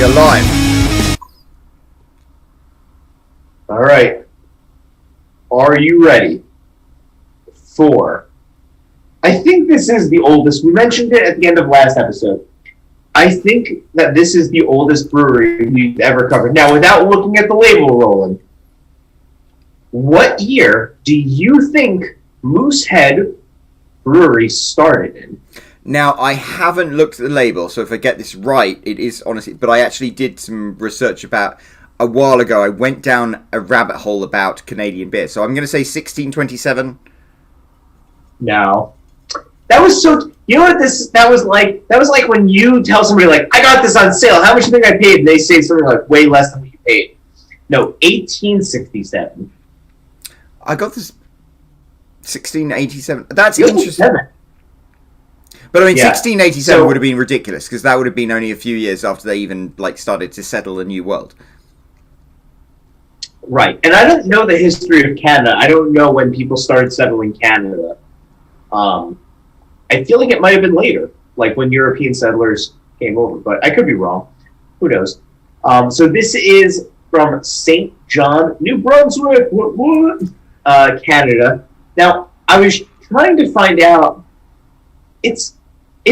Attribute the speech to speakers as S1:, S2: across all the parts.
S1: We are live.
S2: All right. Are you ready for... I think this is the oldest. We mentioned it at the end of last episode. I think that this is the oldest brewery we've ever covered. Now, without looking at the label, Roland, what year do you think Moosehead Brewery started in?
S1: Now, I haven't looked at the label, so if I get this right, it is honestly... But I actually did some research about... A while ago, I went down a rabbit hole about Canadian beer. So I'm going to say 1627.
S2: No. That was so... You know what that was like? That was like when you tell somebody, like, I got this on sale. How much do you think I paid? And they say something like, way less than what you paid. No, 1867.
S1: I got this 1687. That's interesting. But I mean, 1687 would have been ridiculous, because that would have been only a few years after they even started to settle the New World.
S2: Right. And I don't know the history of Canada. I don't know when people started settling Canada. I feel like it might have been later, like when European settlers came over, but I could be wrong. Who knows? So this is from St. John, New Brunswick, Canada. Now, I was trying to find out, it's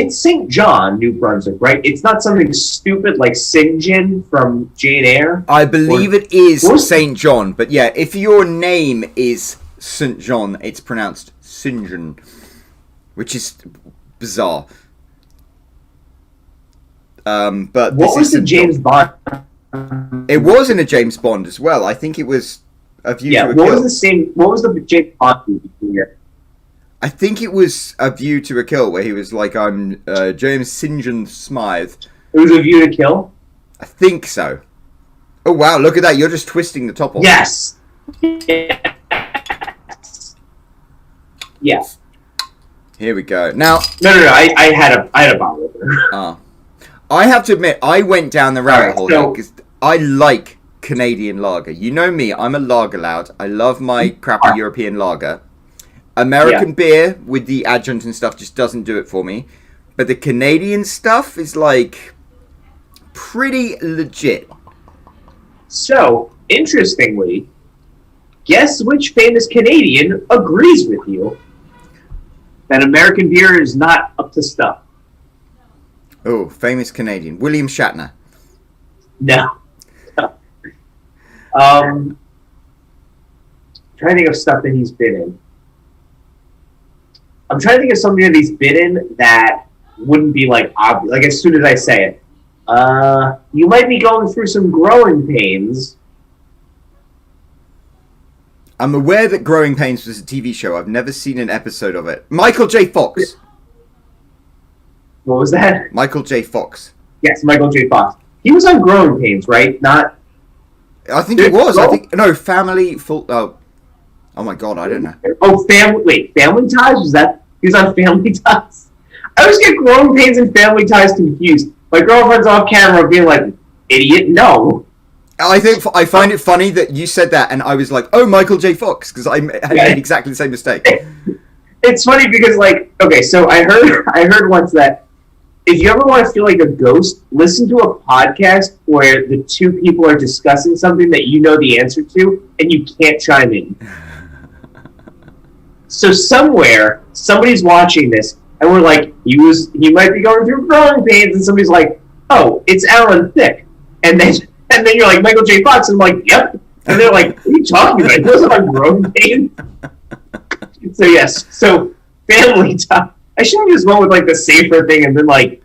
S2: St. John, New Brunswick, right? It's not something stupid like St. John from Jane Eyre.
S1: I believe it is St. John, but yeah, if your name is St. John, it's pronounced St. John, which is bizarre. But
S2: what was the James Bond?
S1: It was in a James Bond as well. I think it was A View to a Kill.
S2: What was the James Bond movie here?
S1: I think it was A View to a Kill, where he was like, I'm James St. John Smythe.
S2: It was A View to Kill?
S1: I think so. Oh, wow, look at that. You're just twisting the top off.
S2: Yes! Yes.
S1: Here we go. Now...
S2: No, I had a bottle of it.
S1: I have to admit, I went down the rabbit hole here, because I like Canadian lager. You know me, I'm a lager loud. I love my crappy European lager. American beer with the adjunct and stuff just doesn't do it for me. But the Canadian stuff is, like, pretty legit.
S2: So, interestingly, guess which famous Canadian agrees with you that American beer is not up to stuff?
S1: Oh, famous Canadian. William Shatner.
S2: No. Trying to think of stuff that he's been in. I'm trying to think of something that he's been in that wouldn't be like obvious. Like as soon as I say it, you might be going through some growing pains.
S1: I'm aware that Growing Pains was a TV show. I've never seen an episode of it. Michael J. Fox.
S2: What was that?
S1: Michael J. Fox.
S2: Yes, Michael J. Fox. He was on Growing Pains, right? Not.
S1: I think it was. I think no. Family Full. Oh my God, I don't know.
S2: Oh, Family Ties? Was that... He was on Family Ties? I always get Growing Pains and Family Ties confused. My girlfriend's off camera being like, idiot, no.
S1: I find it funny that you said that and I was like, oh, Michael J. Fox, because I made exactly the same mistake.
S2: It's funny because, like, okay, so I heard once that if you ever want to feel like a ghost, listen to a podcast where the two people are discussing something that you know the answer to and you can't chime in. So somewhere, somebody's watching this, and we're like, he might be going through growing pains, and somebody's like, oh, it's Alan Thicke. And then you're like, Michael J. Fox, and I'm like, yep. And they're like, what are you talking about? He wasn't on growing pains. So yes, so Family Ties. I should have just went with like the safer thing and been like,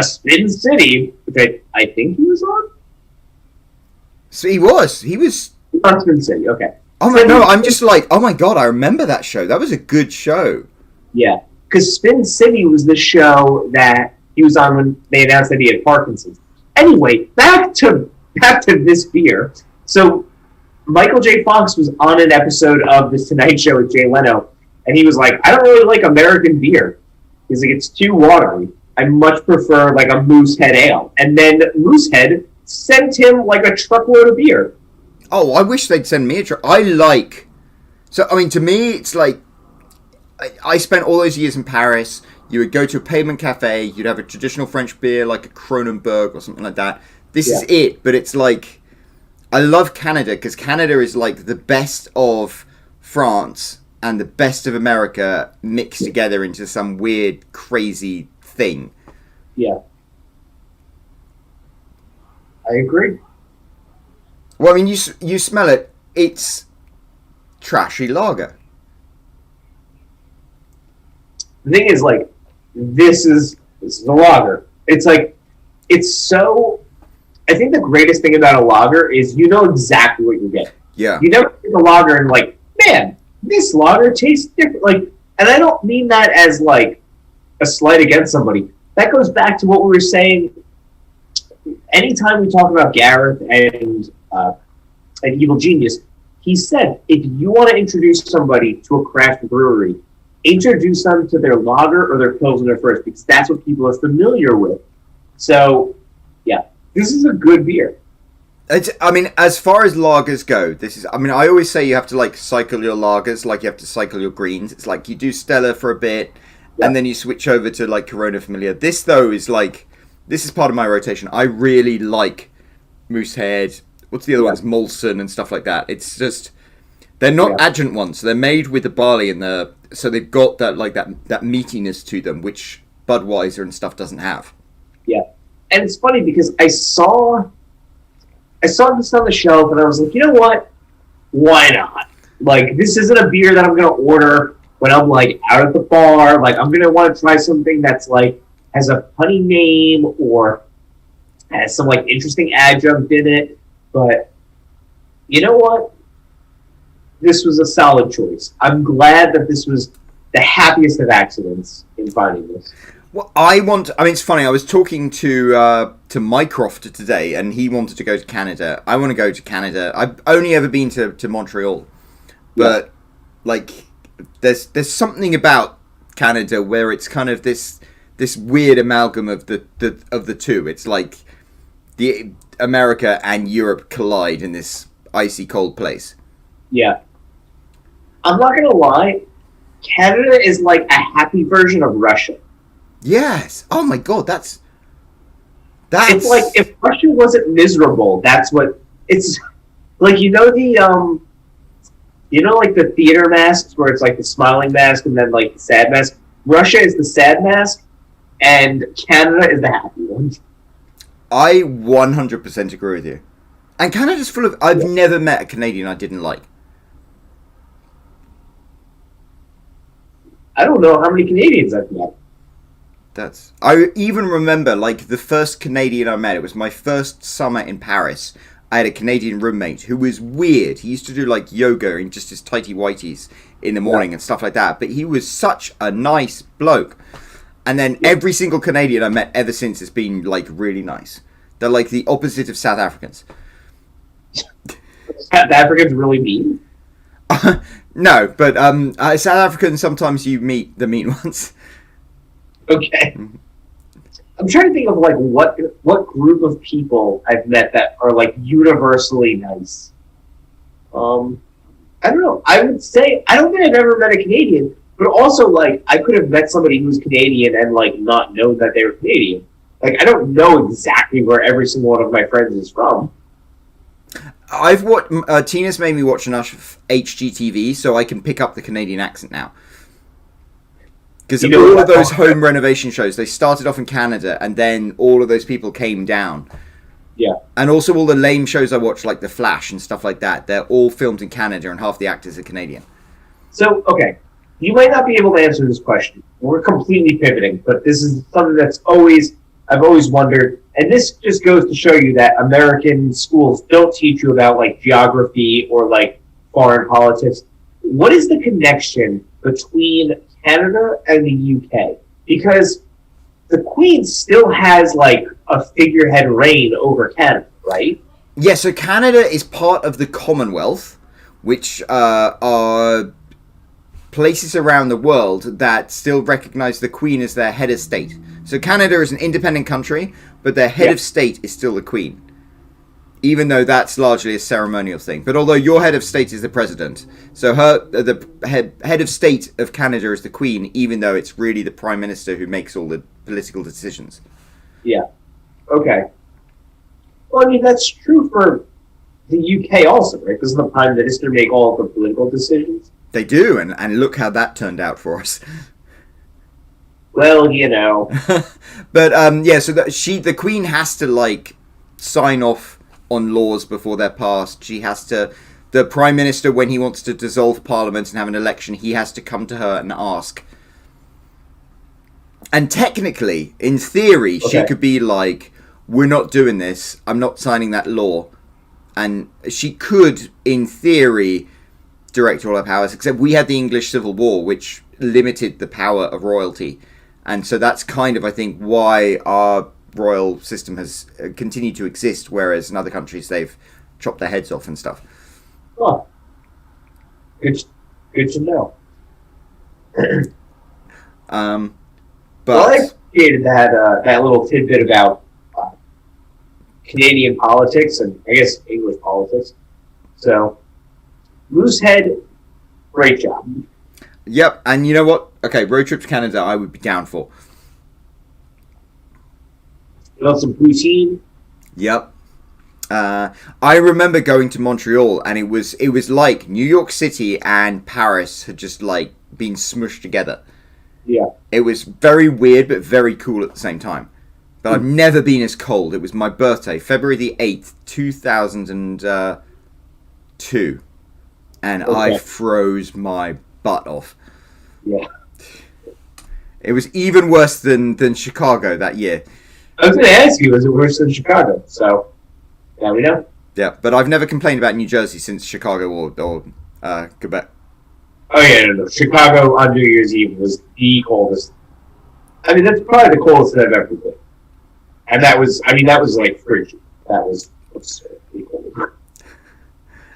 S2: Spin City, which I think he was on?
S1: So he was.
S2: On Spin City, okay.
S1: Oh my no! I'm just like, oh my God! I remember that show. That was a good show.
S2: Yeah, because Spin City was the show that he was on when they announced that he had Parkinson's. Anyway, back to this beer. So Michael J. Fox was on an episode of The Tonight Show with Jay Leno, and he was like, "I don't really like American beer. He's like, it's too watery. I much prefer like a Moosehead ale." And then Moosehead sent him like a truckload of beer.
S1: Oh, I wish they'd send me a truck. So, I mean, to me, it's like, I spent all those years in Paris. You would go to a pavement cafe, you'd have a traditional French beer like a Kronenbourg or something like that. this is it. But it's like, I love Canada because Canada is like the best of France and the best of America mixed together into some weird, crazy thing.
S2: Yeah. I agree.
S1: Well, I mean, you smell it. It's trashy lager.
S2: The thing is, like, this is a lager. It's like, it's so. I think the greatest thing about a lager is you know exactly what you're getting.
S1: Yeah.
S2: You never drink a lager and like, man, this lager tastes different. Like, and I don't mean that as like a slight against somebody. That goes back to what we were saying. Anytime we talk about Gareth and Evil Genius, he said, if you want to introduce somebody to a craft brewery, introduce them to their lager or their pilsner first, because that's what people are familiar with. So, yeah, this is a good beer.
S1: I mean, as far as lagers go, this is. I mean, I always say you have to like cycle your lagers, like you have to cycle your greens. It's like you do Stella for a bit, and then you switch over to like Corona Familiar. This though is like, this is part of my rotation. I really like Moosehead. What's the other ones? Molson and stuff like that. It's just, they're not adjunct ones. They're made with the barley and so they've got that like that meatiness to them, which Budweiser and stuff doesn't have.
S2: Yeah, and it's funny because I saw this on the shelf and I was like, you know what? Why not? Like, this isn't a beer that I'm gonna order when I'm like out at the bar. Like, I'm gonna want to try something that's like has a funny name or has some like interesting adjunct in it. But you know what? This was a solid choice. I'm glad that this was the happiest of accidents in finding this.
S1: Well, I mean, it's funny. I was talking to Mycroft today, and he wanted to go to Canada. I want to go to Canada. I've only ever been to Montreal, but like, there's something about Canada where it's kind of this weird amalgam of the two. It's like the America and Europe collide in this icy cold place.
S2: Yeah. I'm not gonna lie, Canada is like a happy version of Russia.
S1: Yes. Oh my god, that's
S2: it's like if Russia wasn't miserable, that's what it's like. You know like the theater masks where it's like the smiling mask and then like the sad mask. Russia is the sad mask, and Canada is the happy one.
S1: I 100% agree with you. And Canada's full of. I've never met a Canadian I didn't like.
S2: I don't know how many Canadians I've met.
S1: I even remember, like, the first Canadian I met. It was my first summer in Paris. I had a Canadian roommate who was weird. He used to do, like, yoga in just his tighty whities in the morning and stuff like that. But he was such a nice bloke. And then every single Canadian I met ever since has been, like, really nice. They're, like, the opposite of South Africans.
S2: South Africans really mean?
S1: No, but South Africans, sometimes you meet the mean ones.
S2: Okay. I'm trying to think of like what group of people I've met that are like universally nice. I don't know. I would say I don't think I've ever met a Canadian, but also like I could have met somebody who's Canadian and like not know that they were Canadian. Like I don't know exactly where every single one of my friends is from.
S1: I've watched. Tina's made me watch enough HGTV so I can pick up the Canadian accent now. Because all of those home renovation shows, they started off in Canada, and then all of those people came down.
S2: Yeah.
S1: And also all the lame shows I watch, like The Flash and stuff like that, they're all filmed in Canada, and half the actors are Canadian.
S2: So, okay, you might not be able to answer this question. We're completely pivoting, but this is something that's I've always wondered, and this just goes to show you that American schools don't teach you about, like, geography or, like, foreign politics. What is the connection between Canada and the UK? Because the Queen still has like a figurehead reign over Canada, right?
S1: Yeah, so Canada is part of the Commonwealth, which are places around the world that still recognize the Queen as their head of state. So Canada is an independent country, but their head of state is still the Queen. Even though that's largely a ceremonial thing. But although your head of state is the president, so the head of state of Canada is the Queen, even though it's really the Prime Minister who makes all the political decisions.
S2: Yeah. Okay. Well, I mean, that's true for the UK also, right? Doesn't the Prime Minister make all of the political decisions?
S1: They do, and look how that turned out for us.
S2: Well,
S1: But yeah, so the Queen has to like sign off on laws before they're passed. She has to. The Prime Minister, when he wants to dissolve Parliament and have an election, he has to come to her and ask. And technically, in theory, she could be like, "We're not doing this. I'm not signing that law." And she could, in theory, direct all her powers. Except we had the English Civil War, which limited the power of royalty. And so that's kind of, I think, why our royal system has continued to exist, whereas in other countries they've chopped their heads off and stuff.
S2: Oh, good to know.
S1: But
S2: I appreciated that little tidbit about Canadian politics and I guess English politics. So, Moosehead, great job.
S1: Yep, and you know what? Okay, road trip to Canada, I would be down for.
S2: You want some poutine?
S1: Yep. I remember going to Montreal, and it was like New York City and Paris had just like been smushed together.
S2: Yeah.
S1: It was very weird, but very cool at the same time. But I've never been as cold. It was my birthday, February the 8th, 2002, and I froze my butt off.
S2: Yeah.
S1: It was even worse than Chicago that year.
S2: I was going to ask you, was it worse than Chicago? So, now we know.
S1: Yeah, but I've never complained about New Jersey since Chicago or Quebec.
S2: Oh, yeah, no. Chicago on New Year's Eve was the coldest. I mean, that's probably the coldest I've ever been. And that was like frigid. That was absurdly cold.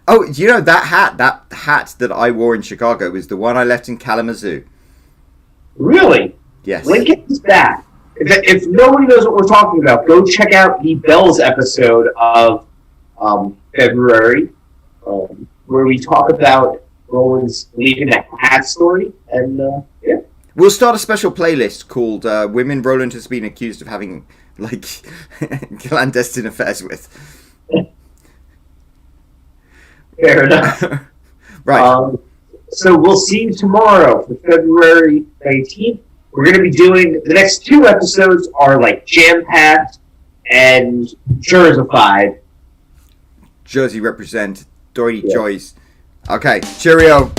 S1: Oh, you know, that hat that I wore in Chicago was the one I left in Kalamazoo.
S2: Really?
S1: Yes.
S2: Link is back. If nobody knows what we're talking about, go check out the Bells episode of February, where we talk about Roland's leaving the hat story. And, yeah.
S1: We'll start a special playlist called Women Roland has been accused of having, like, clandestine affairs with.
S2: Fair enough.
S1: Right.
S2: So we'll see you tomorrow for February 19th. We're going to be doing, the next 2 episodes are like jam-packed and Jersified.
S1: Jersey represent. Doity Joyce. Okay, cheerio.